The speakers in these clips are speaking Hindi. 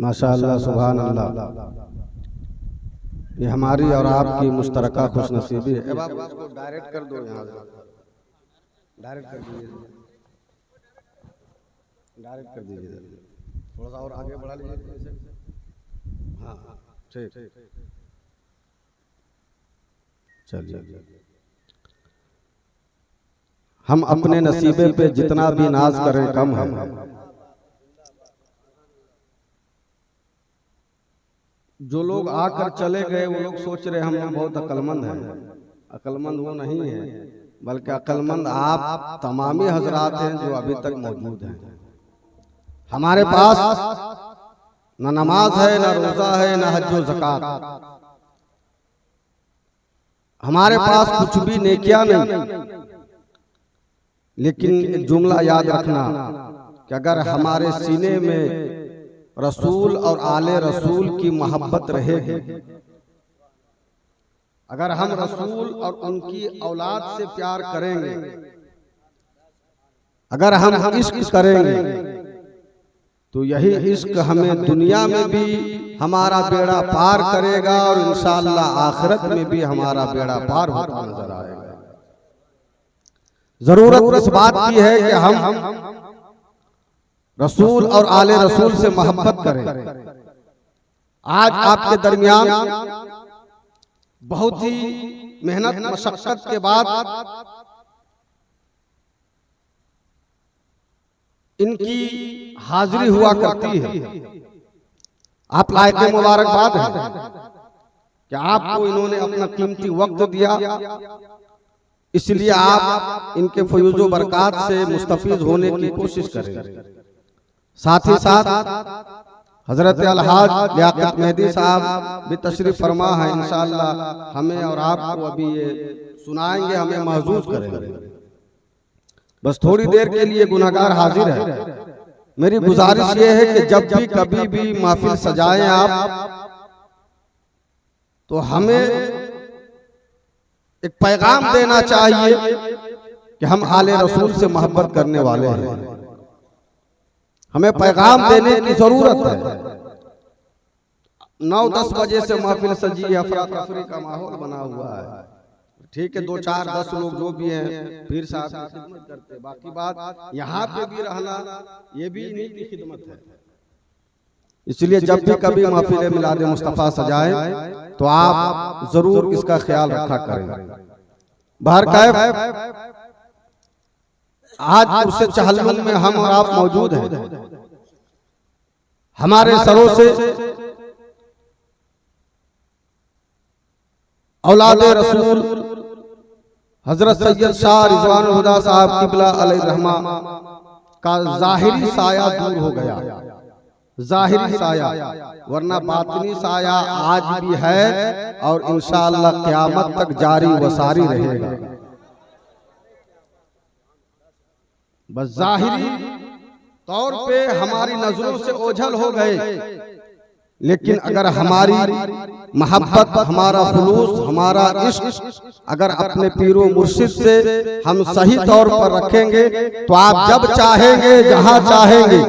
माशाअल्लाह सुभान अल्लाह। ये हमारी और आपकी मुश्तरका खुशनसीबी है। अब आप उसको डायरेक्ट कर दो, यहाँ डायरेक्ट कर दीजिए, डायरेक्ट कर दीजिए, थोड़ा सा और आगे बढ़ा लीजिए। हाँ ठीक, चलिए। हम अपने नसीबे पे जितना भी नाज करें कम है। जो लोग आकर चले गए वो लोग सोच रहे हम बहुत अक्लमंद हैं। अक्लमंद वो नहीं है, बल्कि अक्लमंद आप तमामी हजरात हैं जो अभी तक मौजूद हैं। हमारे पास न नमाज है, न रोजा है, न हज व ज़कात। हमारे पास कुछ भी नेकियां नहीं। लेकिन एक जुमला याद रखना कि अगर हमारे सीने में रसूल और आले रसूल की मोहब्बत रहेगी, अगर हम रसूल और उनकी औलाद से प्यार करेंगे, अगर हम इश्क करेंगे, तो यही इश्क हमें दुनिया में भी हमारा बेड़ा पार करेगा और इंशाअल्लाह आखिरत में भी हमारा बेड़ा पार होता नजर आएगा। जरूरत इस बात की है कि हम रसूल और आले रसूल से मोहब्बत करें। आज आपके दरमियान बहुत ही मेहनत मशक्कत के बाद इनकी हाजिरी हुआ करती है। आप लायक मुबारकबाद है कि आपको इन्होंने अपना कीमती वक्त दिया, इसलिए आप इनके फयूज़ो बरकात से मुस्तफीज होने की कोशिश करें। साथ ही साथ हजरत अलहाज लियाकत मेहदी साहब भी तशरीफ फरमा है। इंशाअल्लाह हमें और आपको अभी ये सुनाएंगे, हमें महसूस करेंगे। बस थोड़ी देर के लिए गुनहगार हाजिर है। मेरी गुजारिश ये है कि जब भी कभी भी महफिल सजाएं आप, तो हमें एक पैगाम देना चाहिए कि हम आले रसूल से मोहब्बत करने वाले हैं। हमें पैगाम देने की जरूरत है। 9-10 बजे से महफिल सजी है, अफरा तफरी का माहौल बना हुआ है। ठीक है, 2-4-10 लोग जो भी हैं पीर साहब की खिदमत करते, बाकी बात यहाँ पे भी रहना ये भी इन्हीं की खिदमत है। इसलिए जब भी कभी महफिल मिलाद मुस्तफ़ा सजाएं तो आप जरूर इसका ख्याल रखा करें। बाहर कैफ आज उससे चहलुम में हम और आप मौजूद हैं। हमारे सरों से औलाद रसूल हजरत सैयद शाह रिजवानुल हुदा साहब किबला अलैहिर्रहमा का जाहिरी साया दूर हो गया। जाहिरी साया, वरना बातिनी साया आज भी है और इंशाअल्लाह क़यामत तक जारी व सारी रहेगा। बस जाहिरी तौर पे हमारी नजरों से ओझल हो गए, लेकिन अगर हमारी मोहब्बत, हमारा खुलूस, हमारा इश्क अगर अपने पीरो मुर्शिद से हम सही तौर पर रखेंगे तो आप जब चाहेंगे, जहां चाहेंगे,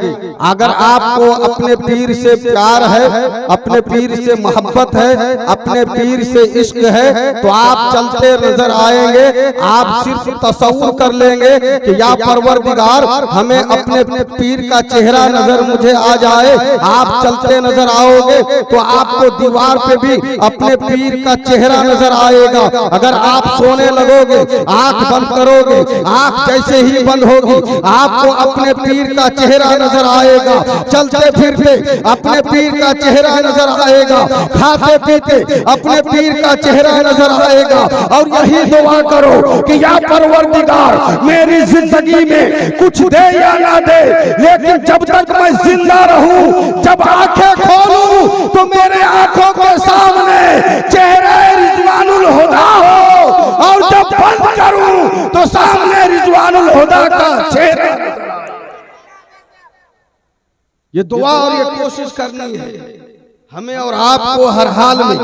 अगर आपको अपने पीर से प्यार है, अपने पीर से मोहब्बत है, अपने पीर से इश्क है, तो आप चलते नजर आएंगे। आप सिर्फ तसव्वुर कर लेंगे कि या परवरदिगार हमें अपने पीर का चेहरा नजर मुझे आ जाए। आप चलते नजर आओगे तो आपको दीवार पे भी अपने पीर का चेहरा नजर आएगा। अगर आप सोने लगोगे, आंख बंद करोगे, आंख जैसे ही बंद होगी आपको अपने पीर का चेहरा नजर आएगा। चलते फिरते अपने पीर का चेहरा नजर आएगा, खाते पीते अपने पीर का चेहरा नजर आएगा। और यही दुआ करो कि या परवरदिगार मेरी जिंदगी में कुछ दे या ना दे, लेकिन जब तक मैं जिंदा रहूं, जब आंखें खोलूं तो मेरे आंखों के सामने चेहरा रिजवानुल हुदा हो, और जब बंद करूं तो सामने रिजवानुल हुदा का चेहरा। ये दुआ और ये कोशिश करनी है हमें और आपको हर हाल में।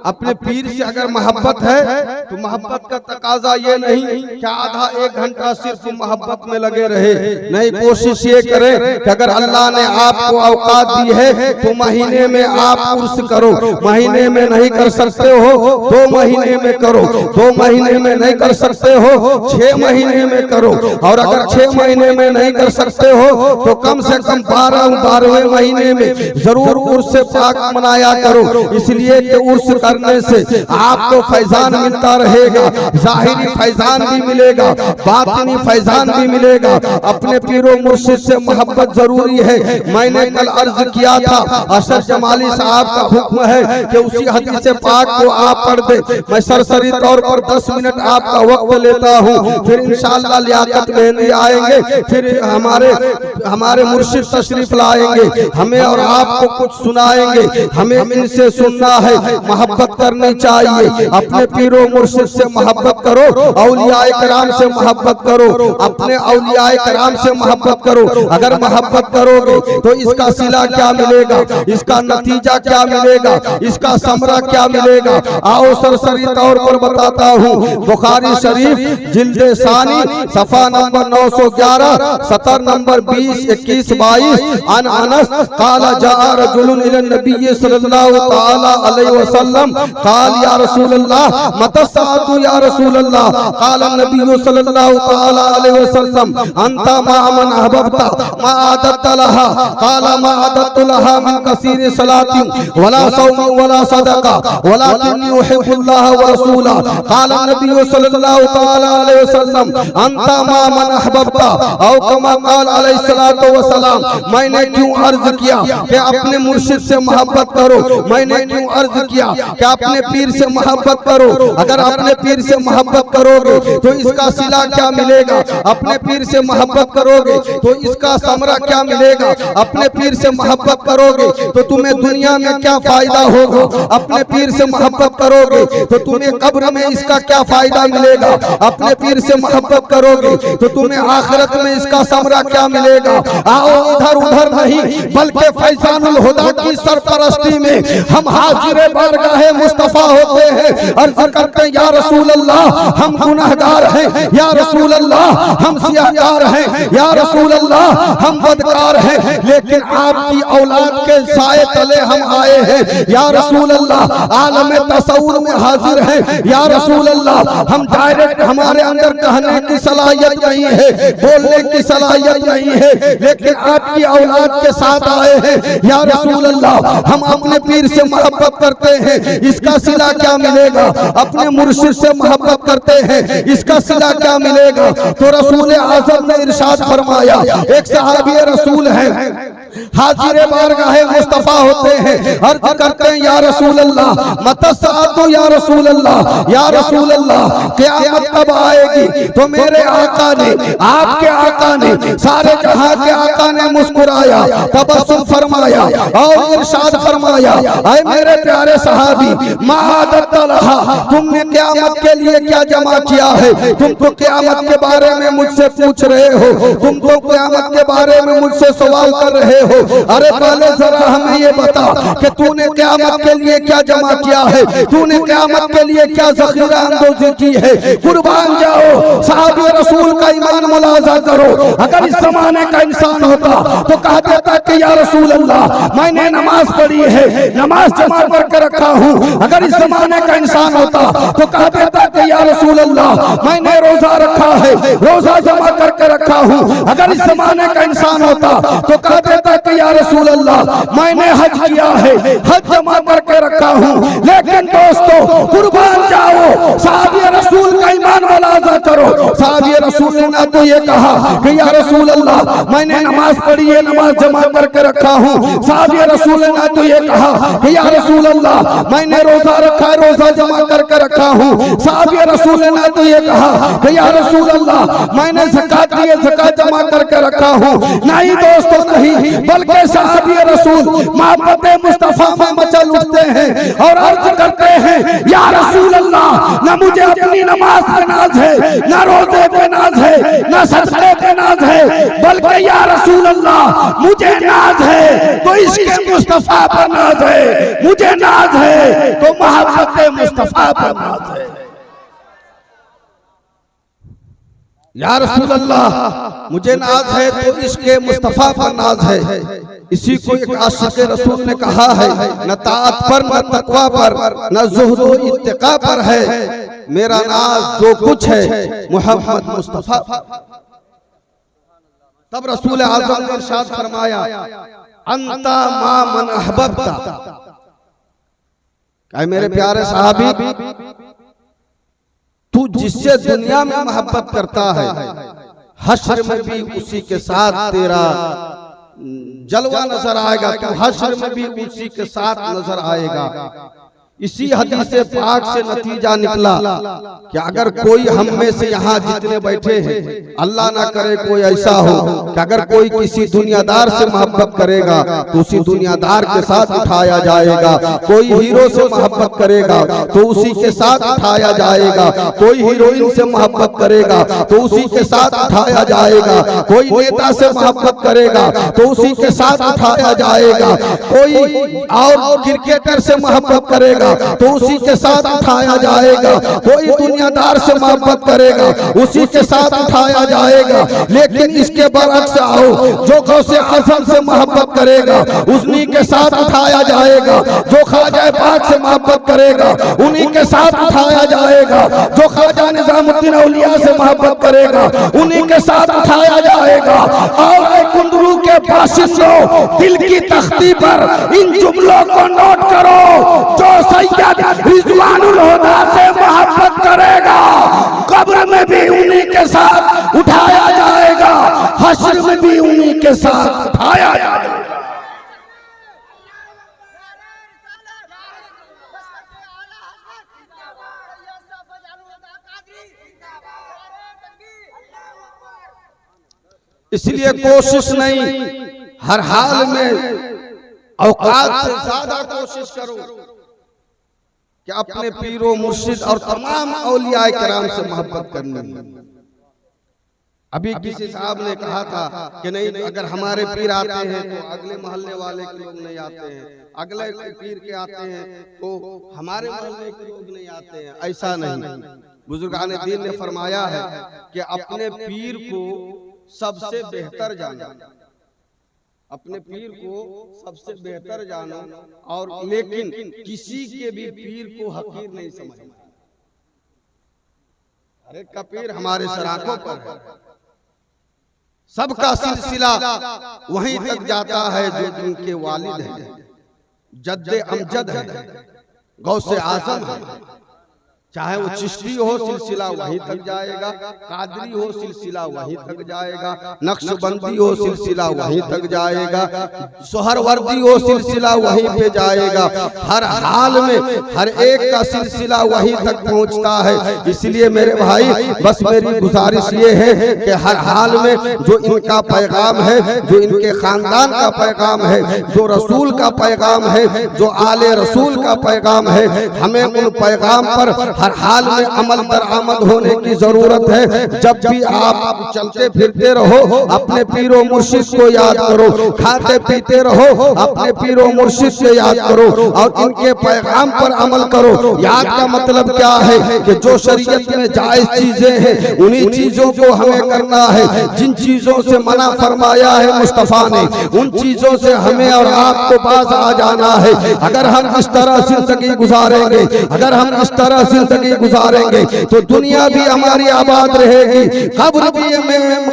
अपने पीर से अगर मोहब्बत है तो मोहब्बत का तकाजा ये नहीं कि आधा एक घंटा सिर्फ मोहब्बत में लगे रहे, नहीं, कोशिश ये करें कि अगर अल्लाह ने आपको औकात दी है तो महीने में आप उर्स करो। महीने में नहीं कर सकते हो 2 महीने में करो, 2 महीने में नहीं कर सकते हो 6 महीने में करो, और अगर 6 महीने में नहीं कर सकते हो तो कम से कम 12वें महीने में जरूर उर्स पाक मनाया करो। इसलिए कि उर्स करने से आपको फैजान मिलता रहेगा, जाहिरी फैजान भी मिलेगा, बातिनी फैजान भी मिलेगा। अपने पीरो मुर्शिद से मोहब्बत जरूरी है। मैंने कल अर्ज किया था, अशर जमाली साहब का हुक्म है कि उसी हदीस पाक को आप पढ़ दे। मैं सरसरी तौर पर 10 मिनट आपका वक्त लेता हूँ, फिर इंशाअल्लाह लियाकत मेहंदी आएंगे, फिर हमारे मुर्शिद तशरीफ लाएंगे, हमें और आपको कुछ सुनाएंगे। हमें इनसे सुनना है, मोहब्बत करनी चाहिए। अपने पीरो मुर्शिद से मोहब्बत करो, औलियाए कराम से मोहब्बत करो, अपने औलियाए कराम से मोहब्बत करो। अगर मोहब्बत करोगे तो इसका सिला क्या मिलेगा, इसका नतीजा क्या मिलेगा, इसका समरा क्या मिलेगा, आओ सरसरी तौर पर बताता हूँ। बुखारी शरीफ जिल्द सानी सफा नंबर 911 सतर नंबर 20, 21, 22 अन अनस काला जा रजुलुन इला नबी सल्लल्लाहु तआला अलैहि वसल्लम काल या रसूल अल्लाह मतसातु या रसूल अल्लाह काल नबी सल्लल्लाहु तआला अलैहि वसल्लम अंता मा मन अहबबता मा आदत लहा काल मा आदत लहा min कसीर सलाती वला सौमी वला सदका वलाकिन्नी उहिब्बुल्लाह व रसूला काल नबी सल्लल्लाहु तआला अलैहि वसल्लम अंता मा मन अहबबता औ कमा काल अलैहि सलातो व सलाम। मैंने क्यों अर्ज किया कि अपने मुर्शिद से मोहब्बत करो, मैंने क्यों अर्ज किया कि अपने पीर से मोहब्बत करो। अगर अपने पीर से मोहब्बत करोगे तो इसका सिला क्या मिलेगा, अपने पीर से मोहब्बत करोगे तो इसका समरा क्या मिलेगा, अपने पीर से मोहब्बत करोगे तो तुम्हें दुनिया में क्या फायदा होगा, अपने पीर से मोहब्बत करोगे तो तुम्हें कब्र में इसका क्या फायदा मिलेगा, अपने पीर से मोहब्बत करोगे तो तुम्हें आखिरत में इसका समरा क्या मिलेगा। आओ इधर उधर नहीं बल्कि फैजानुल हुदा की सरपरस्ती में हम हाजिर बारगाहे मुस्तफा होते हैं, अर्ज करते हैं या रसूल अल्लाह हम गुनाहगार हैं, या रसूल अल्लाह हम सियाहकार हैं, या रसूल अल्लाह हम बदकार हैं, लेकिन आपकी औलाद के साए तले हम आए हैं। या रसूल अल्लाह आलम तसव्वुर में हाजिर हैं, या रसूल अल्लाह हम डायरेक्ट, हमारे अंदर कहने की सलाहियत नहीं है, बोलने की सलाहियत नहीं है, लेकिन आपकी औलाद के साथ आए हैं। या रसूल अल्लाह हम अपने पीर से मोहब्बत करते हैं, इसका सिला क्या मिलेगा, अपने मुर्शिद से मोहब्बत करते हैं, इसका सिला क्या मिलेगा। तो रसूल आज़म ने इरशाद फरमाया, एक सहाबी रसूल है हाजिर बारगाहे मुस्तफा होते हैं, अर्ज करते हैं या रसूल अल्लाह मतसातु या रसूल अल्लाह, या रसूल अल्लाह क़यामत कब आएगी। तो मेरे आका ने, आपके आका ने, सारे जहां के आका ने मुस्कुराया, तबस्सुम फरमाया और इरशाद फरमाया, ऐ मेरे प्यारे सहाबी मा आदत लहा, तुमने क़यामत के लिए क्या जमा किया है। तुम तो क़यामत के बारे में मुझसे पूछ रहे हो, तुम तो क़यामत के बारे में मुझसे सवाल कर रहे हो। अरे पहले जरा हमें ये बता कि तूने क़यामत के लिए क्या जमा किया है, तूने क़यामत के लिए क्या ज़ख़ीरा अंदोज़ी की है। कुर्बान जाओ, साहबे रसूल का ईमान मुलाज़ा करो। अगर इस ज़माने का इंसान होता तो कह देता कि या रसूल अल्लाह मैंने नमाज पढ़ी है, नमाज जमा करके रखा हूँ। अगर इस ज़माने का इंसान होता तो कह देता कि या रसूल अल्लाह मैंने रोजा रखा है, रोजा जमा करके रखा हूँ। अगर इस ज़माने का इंसान होता तो कह देता कि या रसूल अल्लाह मैंने हज किया है, हज जमा करके रखा हूँ। लेकिन दोस्तों कुर्बान जाओ, साहबे रसूल का ईमान मुलाज़ा करो। साहबे रसूल ने ना तो ये कहा कि या रसूल अल्लाह मैंने नमाज पढ़ी है, नमाज जमा करके रखा हूँ। साहबे रसूल ने ना तो ये कहा कि या रसूल अल्लाह मैंने रोजा रखा है, रोजा जमा करके रखा हूँ। साहबे रसूल ने ना तो ये कहा कि या रसूल अल्लाह मैंने ज़कात दी है, ज़कात जमा करके रखा हूँ। नहीं दोस्तों नहीं, बल्कि सहाबी रसूल मोहब्बत मुस्तफा में मचल उठते हैं और अर्ज करते हैं, या रसूल अल्लाह, न मुझे अपनी नमाज पे नाज है, न रोजे पे नाज है, न सदक़े पे नाज है, बल्कि या रसूल अल्लाह मुझे नाज है तो इसके मुस्तफा पर नाज है, मुझे नाज है तो मोहब्बत मुस्तफा पर नाज है। या रसूल अल्लाह मुझे नाज है तो इसके मुस्तफा पर नाज है। इसी को एक आशिक़ रसूल ने कहा है, न ताअत पर, न तक़वा पर, न ज़ुहद व इत्तिक़ा पर है, मेरा नाज जो कुछ है मोहम्मद मुस्तफा। तब रसूल आज़म ने इरशाद फरमाया, अंता मा मन अहबब्ता, कहे मेरे प्यारे साहबी, तू जिससे दुनिया में मोहब्बत करता है, हश्र में भी उसी के साथ तेरा जलवा नजर आएगा, तो हश्र में भी उसी के साथ नजर आएगा। इसी हदीस पाक से नतीजा निकला कि अगर कोई हम में से यहाँ जितने बैठे हैं, अल्लाह ना करे कोई ऐसा हो कि अगर कोई किसी दुनियादार से मोहब्बत करेगा तो उसी दुनियादार के साथ उठाया जाएगा, कोई हीरो से मोहब्बत करेगा तो उसी के साथ उठाया जाएगा, कोई हीरोइन से मोहब्बत करेगा तो उसी के साथ उठाया जाएगा, कोई नेता से मोहब्बत करेगा तो उसी के साथ उठाया जाएगा, कोई और क्रिकेटर से मोहब्बत करेगा तो उसी के साथ उठाया जाएगा, कोई दुनियादार से मोहब्बत करेगा उसी के साथ उठाया जाएगा। लेकिन इसके बरअक्स आओ, जो गौसे आज़म से मोहब्बत करेगा उन्हीं के साथ उठाया जाएगा, जो ख्वाजा पाक से मोहब्बत करेगा उन्हीं के साथ उठाया जाएगा, जो ख्वाजा निज़ामुद्दीन औलिया से मोहब्बत करेगा उन्हीं के साथ उठाया जाएगा। और कुंदरू के बाशिंदों, दिल की तख्ती पर इन जुमलों को नोट करो, जो सैयद रिजवानुल हुदा से मोहब्बत करेगा कब्र में भी उन्हीं के साथ उठाया जाएगा, हश्र में भी उन्हीं के साथ उठाया जाएगा। इसलिए कोशिश नहीं, हर हाल में औकात से ज्यादा कोशिश करो कि अपने पीरो मुर्शिद और तमाम औलिया किराम से मोहब्बत करनी है। अभी किसी साहब ने कहा था कि नहीं, अगर हमारे पीर आते हैं तो अगले मोहल्ले वाले के लोग नहीं आते हैं, अगले पीर के आते हैं तो हमारे मोहल्ले के लोग नहीं आते हैं। ऐसा नहीं, बुजुर्गान दीन ने फरमाया है कि अपने पीर को सबसे बेहतर जानो, अपने पीर को सबसे बेहतर जानो, और लेकिन किसी के भी पीर को हकीर नहीं समझना। हर एक का पीर हमारे सराखों पर है, सबका सिलसिला वहीं तक जाता है जो जिनके वालिद हैं, जद्दे अमजद है, गौसे आजम है। चाहे वो चिश्ती हो सिलसिला वहीं तक जाएगा, कादरी हो सिलसिला वहीं तक जाएगा, नक्शबंदी हो सिलसिला वहीं तक जाएगा, सोहरवर्दी हो सिलसिला वहीं पे जाएगा। हर हाल में हर एक का सिलसिला वहीं तक पहुंचता है। इसलिए मेरे भाई, बस मेरी गुजारिश ये है कि हर हाल में जो इनका पैगाम है, जो इनके खानदान का पैगाम है, जो रसूल का पैगाम है, जो आले रसूल का पैगाम है, हमें उन पैगाम पर हर हाल में अमल दरामद होने की जरूरत है। जब भी आप चलते फिरते रहो, अपने पीरो मुर्शिद को याद करो, खाते पीते रहो, अपने पीरो मुर्शिद को याद करो और इनके पैगाम पर अमल करो। याद का मतलब क्या है कि जो शरीयत में जायज चीजें हैं उन्हीं चीजों को हमें करना है। जिन चीजों से मना फरमाया है मुस्तफा ने, उन चीजों से हमें और आपको बाज आ जाना है। अगर हम इस तरह जिंदगी गुजारेंगे, अगर हम इस तरह जिंदगी गुजारेंगे तो दुनिया भी हमारी आबाद रहेगी,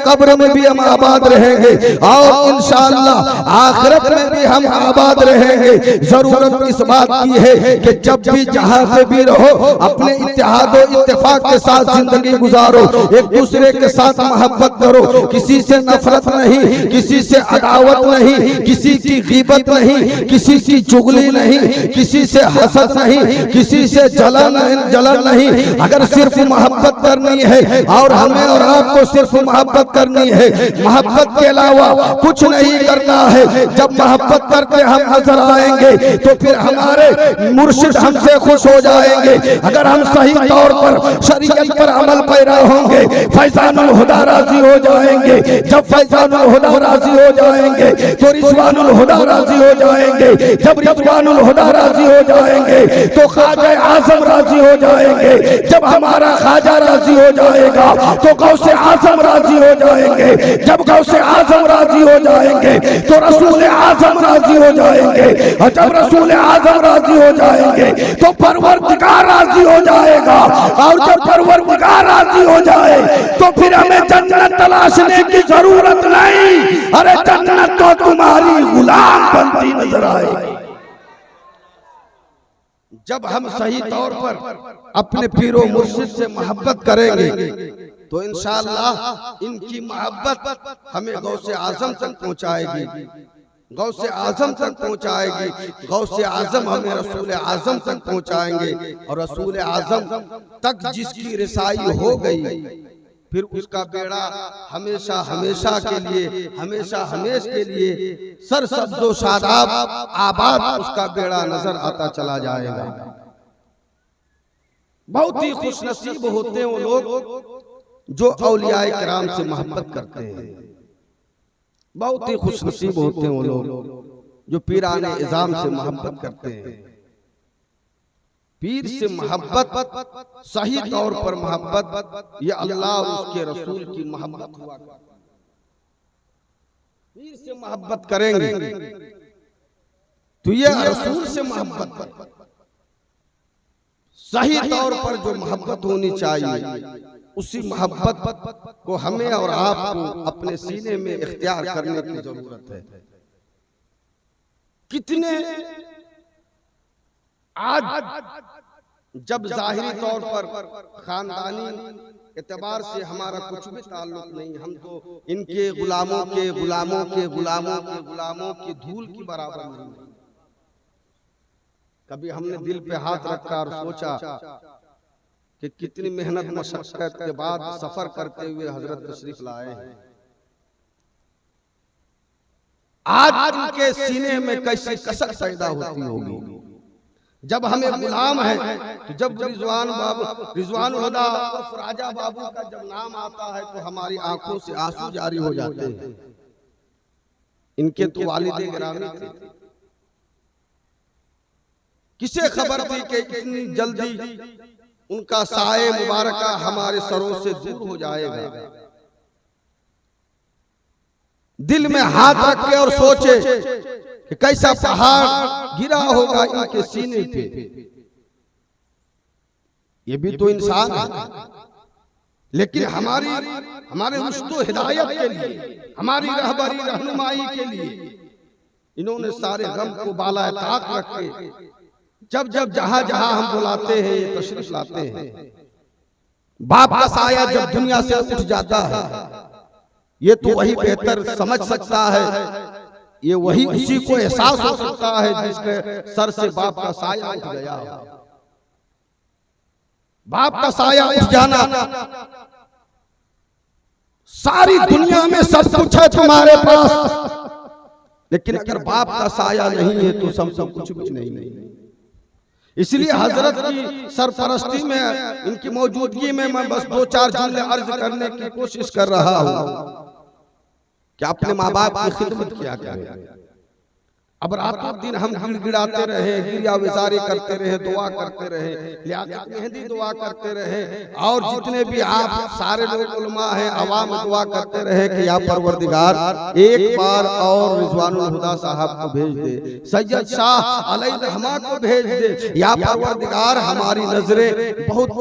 कब्र में भी हम आबाद रहेंगे और इंशाअल्लाह आखिरत में भी हम आबाद रहेंगे। जरूरत इस बात की है कि जब भी जहां पे भी रहो, अपने इत्तेहाद और इत्तेफाक के साथ जिंदगी गुजारो, एक दूसरे के साथ मोहब्बत करो, किसी से नफरत नहीं, किसी से अदावत नहीं, किसी की गीबत नहीं, किसी की चुगली नहीं, किसी से हसद नहीं, किसी से जलन जलन नहीं। अगर सिर्फ मोहब्बत करनी है और हमें और आपको सिर्फ मोहब्बत करनी है, मोहब्बत के अलावा कुछ नहीं करना है। जब मोहब्बत करके हम नजर आएंगे तो फिर हमारे मुर्शिद हमसे खुश हो जाएंगे। अगर हम सही तौर पर शरीयत पर अमल पैरा होंगे, फैजानुल हुदा राजी हो जाएंगे। जब फैजानुल हुदा राजी हो जाएंगे तो रिजवानुल हुदा राजी हो जाएंगे। जब रिजवानुल हुदा राजी हो जाएंगे तो ख्वाजा आजम राजी हो जाएंगे। जब हमारा ख्वाजा राजी हो जाएगा तो गौसे आजम राजी हो जाएंगे। जब गौसे आजम राजी हो जाएंगे तो रसूल आजम राजी हो जाएंगे। और जब रसूल आजम राजी हो जाएंगे तो परवरदिगार राजी हो जाएगा। और जब परवरदिगार राजी हो जाए तो फिर हमें जन्नत तलाशने की जरूरत नहीं। अरे जन्नत तो तुम्हारी गुलाम बनती नजर आएगी। जब हम सही तौर पर अपने पीरो मुर्शिद से मोहब्बत करेंगे तो इंशाअल्लाह इनकी मोहब्बत हमें गौसे आजम तक पहुंचाएगी, गौसे आजम तक पहुंचाएगी। गौसे आजम हमें रसूल आजम तक पहुंचाएंगे। और रसूल आजम तक जिसकी रिसाई हो गई फिर उसका बेड़ा हमेशा हमेशा के लिए, हमेशा हमेश के लिए सर सब्जो शादाब आबाद उसका बेड़ा नजर आता चला जाएगा। बहुत ही खुशनसीब होते हैं वो लोग जो औलिया किराम से मोहब्बत करते हैं। बहुत ही खुशनसीब होते हैं वो लोग जो पीराने इज़ाम से मोहब्बत करते हैं। पीर से मोहब्बत, सही तौर पर मोहब्बत, ये अल्लाह और उसके रसूल की मोहब्बत हुआ। पीर से मोहब्बत करेंगे तो ये रसूल से मोहब्बत, सही तौर पर जो मोहब्बत होनी चाहिए उसी मोहब्बत को हमें और आपको अपने सीने में इख्तियार करने की जरूरत है। कितने आज जब जाहिरी तौर पर खानदानी एतबार से हमारा कुछ भी ताल्लुक नहीं, हम तो इनके गुलामों के गुलामों के गुलामों के गुलामों की धूल की बराबर नहीं। कभी हमने दिल पे हाथ रखा और सोचा कि कितनी मेहनत मशक्कत के बाद सफर करते हुए हजरत तशरीफ लाए हैं। आज उनके सीने में कैसी कसक पैदा होती होगी जब हमें गुलाम है। तो जब रिजवान बाबू, रिजवानुल हुदा राजा बाबू का जब नाम आता है तो हमारी आंखों से आंसू जारी हो जाते हैं। इनके तो वालिद गिरामी थे। किसे खबर थी कि इतनी जल्दी उनका साए मुबारका हमारे सरों से दूर हो जाएगा। दिल में हाथ रख के और सोचे कि कैसा पहाड़ गिरा होगा इनके सीने पे। ये भी तो इंसान है, लेकिन हमारे रुश्तो हिदायत के लिए, हमारी रहबरी रहनुमाई के लिए इन्होंने सारे गम को बाला ताक रख के जब जब जहां जहां हम बुलाते हैं ये तशरीफ लाते हैं। बाप का साया जब दुनिया से उठ जाता है ये तो वही बेहतर समझ सकता है, ये वही उसी को एहसास हो सकता है जिसके सर से बाप का साया उठ गया। बाप का साया उठ जाना, सारी दुनिया में सब कुछ है तुम्हारे पास, लेकिन अगर बाप का साया नहीं है तो सब कुछ भी नहीं। इसलिए हजरत की सरपरस्ती में, इनकी मौजूदगी में मैं बस 2-4 जुमले अर्ज करने की कोशिश कर रहा हूं कि अपने माँ बाप की खिदमत किया करें। अब रातों दिन हम गिड़गिड़ाते रहे, गिरिया विजारी करते रहे, दुआ करते रहे, लियाकत मेहंदी दुआ करते रहे, और जितने भी आप सारे लोग उलमा हैं अवाम दुआ करते रहे कि या परवरदिगार एक बार और रिजवानुल हुदा साहब को भेज दे, सैयद शाह अलैहि रहमा को भेज दे। या परवरदिगार हमारी नजरें बहुत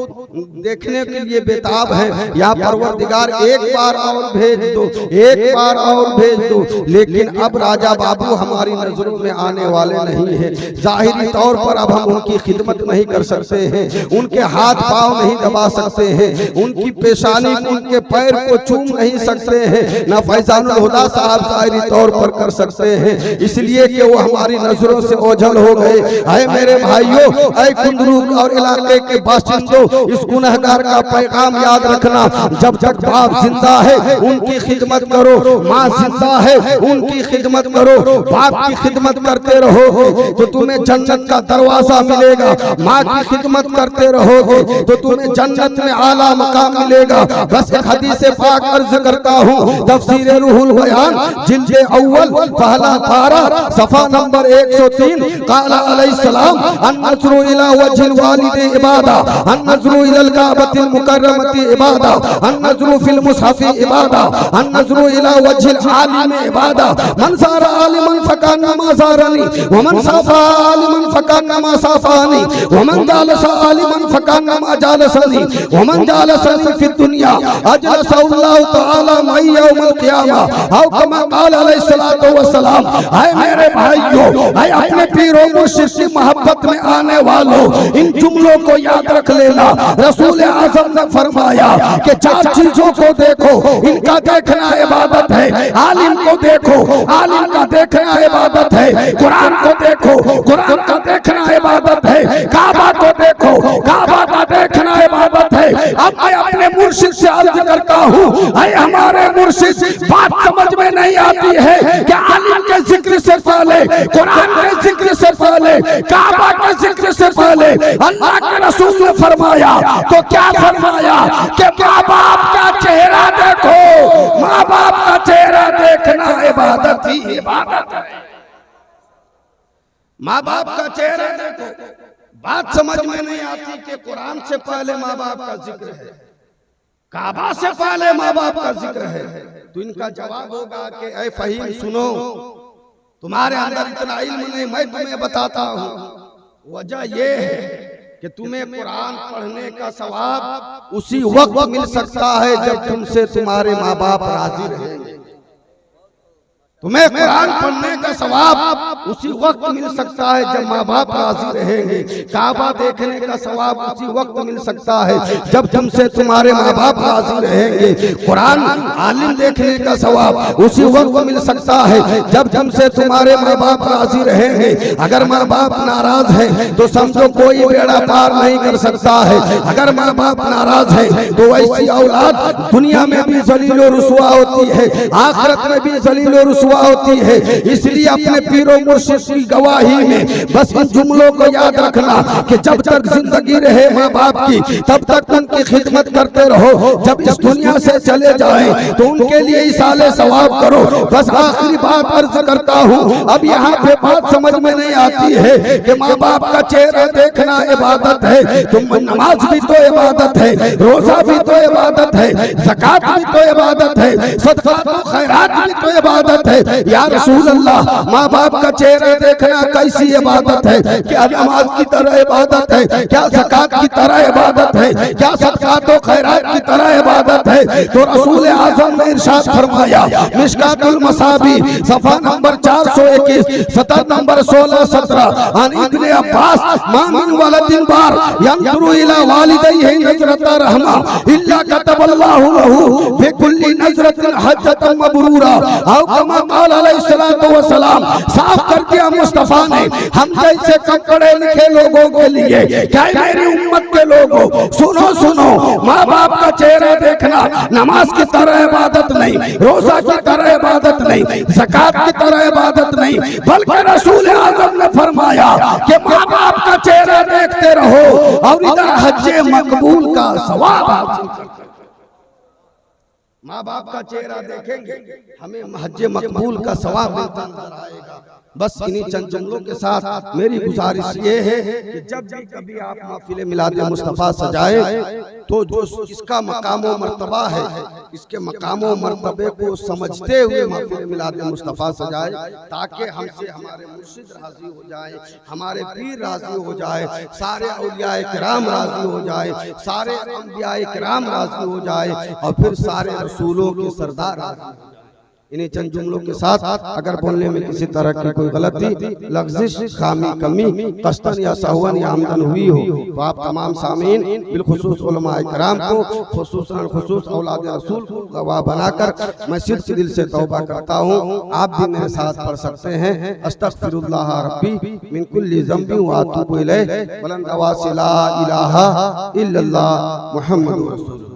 देखने के लिए बेताब हैं, या परवरदिगार एक बार और भेज दो, एक बार और भेज दो। लेकिन अब राजा बाबू हमारी नजरों नजरों में आने वाले नहीं है। जाहिरी तौर पर अब हम उनकी खिदमत नहीं कर सकते हैं, उनके हाथ पांव नहीं दबा सकते हैं, उनकी पेशानी उनके पैर को चूम नहीं सकते हैं, ना फैजानुल हुदा साहब जाहिरी तौर पर कर सकते हैं, इसलिए कि वो हमारी नजरों से ओझल हो गए। ऐ मेरे भाइयों, ऐ कुंदरू और इलाके के बाशिंदों, इस गुनहगार का पैगाम याद रखना, जब तक बाप जिंदा है उनकी खिदमत करो, माँ जिंदा है उनकी खिदमत करो। बाप की खिदमत करते रहोगे तो तुम्हें जन्नत का दरवाजा मिलेगा, माँ की खिदमत करते रहोगे तो तुम्हें जन्नत में आला मकाम मिलेगा। बस एक हदीस पाक अर्ज करता हूँ, तफसीर रूहुल बयान जिल्द अव्वल पहला पारा सफा नंबर 103, काला अलैहिस्सलाम अन्नज़्रु इला वजहिल वालिदी इबादा, अन्नज़्रु इलल काबतिल मुकर्रमति इबादा, अन्नज़्रु फिल मुसहफि इबादा, अन्नज़्रु इला वजहिल आलिम इबादा, मन सारा आलिमन फकान्नमा सारनी वमन साफा आलिमन फकान्नमा साफानी वमन जालसा आलिमन फकान्नमा जालसनी वमन जालसनी फिद दुनिया अजलसल्लाहु तआला मई यौमल क़ियामा औ कमा क़ाल अलैहिस्सलातु वस्सलाम। हाय मेरे भाइयों, हाय अपने पीरों मुर्शिद की मोहब्बत में आने वालों, इन जुमलों को याद रख लेना। रसूल आज़म ने फरमाया कि चार चीजों को देखो, इनका देखना इबादत है। आलिम को देखो, आलिम का देखना इबादत है। कुरान को देखो, कुरान का देखना इबादत है। काबा को देखो, काबा का देखना इबादत है। अब मैं अपने मुर्शिद से अर्ज करता हूँ, अरे हमारे मुर्शिद, बात समझ में नहीं आती है कि आलिम के जिक्र से पहले, कुरान के जिक्र से पहले, काबा के जिक्र से पहले अल्लाह के रसूल ने फरमाया, तो क्या फरमाया कि माँ बाप का चेहरा देखो। माँ बाप का चेहरा देखना इबादत ही इबादत है। माँ बाप का चेहरा देखो। बात समझ में नहीं आती कि कुरान से पहले माँ बाप का जिक्र है, काबा से पहले माँ बाप का जिक्र है, तो इनका जवाब होगा कि ऐ फहीम सुनो, तुम्हारे अंदर इतना इल्म नहीं, मैं तुम्हें बताता हूँ। वजह यह है कि तुम्हें कुरान पढ़ने का सवाब उसी वक्त मिल सकता है जब तुमसे तुम्हारे माँ बाप राजी रहेंगे। तुम्हें कुरान पढ़ने का सवाब उसी वक्त मिल सकता है जब माँ बाप राजी रहेंगे। काबा देखने का सवाब उसी वक्त मिल सकता है जब तुमसे तुम्हारे माँ बाप राजी रहेंगे। कुरान आलिम देखने का सवाब उसी वक्त मिल सकता है जब तुमसे तुम्हारे माँ बाप राजी रहेंगे। अगर माँ बाप नाराज है तो समझो कोई बेड़ा पार नहीं कर सकता है। अगर माँ बाप नाराज है तो ऐसी औलाद दुनिया में भी जलील और रुसवा होती है, आखिरत में भी जलील और रुसवा होती है। इसलिए अपने पीरों मुर्शिद की गवाही में बस इन जुमलों को याद रखना कि जब तक जिंदगी रहे माँ बाप की तब तक उनकी खिदमत करते रहो। जब इस दुनिया से चले जाएं तो उनके लिए इसाले सवाब करो। बस आखिरी बात अर्ज करता हूँ, अब यहाँ पे बात समझ में नहीं आती है कि माँ बाप का चेहरा देखना इबादत है। तुम नमाज भी तो इबादत है, रोजा भी तो इबादत है, ज़कात भी तो इबादत है, सदका तो खैरात भी तो इबादत है। या रसूल अल्लाह, माँ बाप का चेहरा देखना कैसी इबादत है? क्या नमाज की तरह इबादत है? क्या ज़कात की तरह इबादत है? क्या सदकात व खैरात की तरह इबादत है? तो रसूल आज़म ने इरशाद फरमाया, मिशकातुल मसाबी सफ़ा नंबर 421, सतर नंबर 16-17, अन इब्ने अब्बास मा मिन वलदिन बार यंजुरु इला वालिदैहि नज़रता रहमा इल्ला कतबल्लाहु लहू बिकुल्ली नज़रतिन हज्जतन मबरूरा। औ कमा क़ाल अलैहिस्सलातु वस्सलाम। साफ कर दिया मुस्तफा ने हम जैसे कम पढ़े लिखे लोगों के लिए, क्या मेरी उम्मत के लोगों, सुनो सुनो, माँ बाप का चेहरा देखना नमाज की तरह इबादत नहीं, रोजा की तरह इबादत नहीं, ज़कात की तरह इबादत नहीं, बल्कि रसूल आज़म ने फरमाया कि माँ बाप का चेहरा देखते रहो और इधर हज्जे मकबूल का सवाब हासिल करते। माँ बाप का चेहरा देखेंगे हमें हज्जे मकबूल का सवाब मिलता नजर आएगा। बस इन्हीं चंद जुमलों के साथ मेरी गुजारिश ये है कि जब भी कभी आप महफिल मिलाद मुस्तफ़ा सजाए तो जो इसका मकाम व मर्तबा है, इसके मकाम व मर्तबे को समझते हुए महफिल मिलाद मुस्तफ़ा सजाए, ताकि हमसे हमारे मुर्शिद राजी हो जाए, हमारे पीर राजी हो जाए, सारे औलियाए किराम राजी हो जाए, सारे अंबियाए किराम राजी हो जाए और फिर सारे रसूलों के सरदार राजी हो जाए। इन्हीं चंद जुमलों के साथ अगर बोलने में किसी तरह की कोई गलती, लफ्ज़िश, खामी, कमी, कस्तन या सहवन या आमदन हुई हो तो आप तमाम सामीन बिलखुसूस उलमाए कराम को, खुसूस औलाद रसूल को गवाह बनाकर मैं सिद्क़ दिल से तौबा करता हूँ। आप भी मेरे साथ पढ़ सकते हैं। अस्तग़फिरुल्लाह रब्बी मिन कुल्लि ज़ंबि व अतूबु इलैह बुलंद आवाज़ से ला इलाहा इल्लल्लाह मुहम्मदुर रसूलुल्लाह।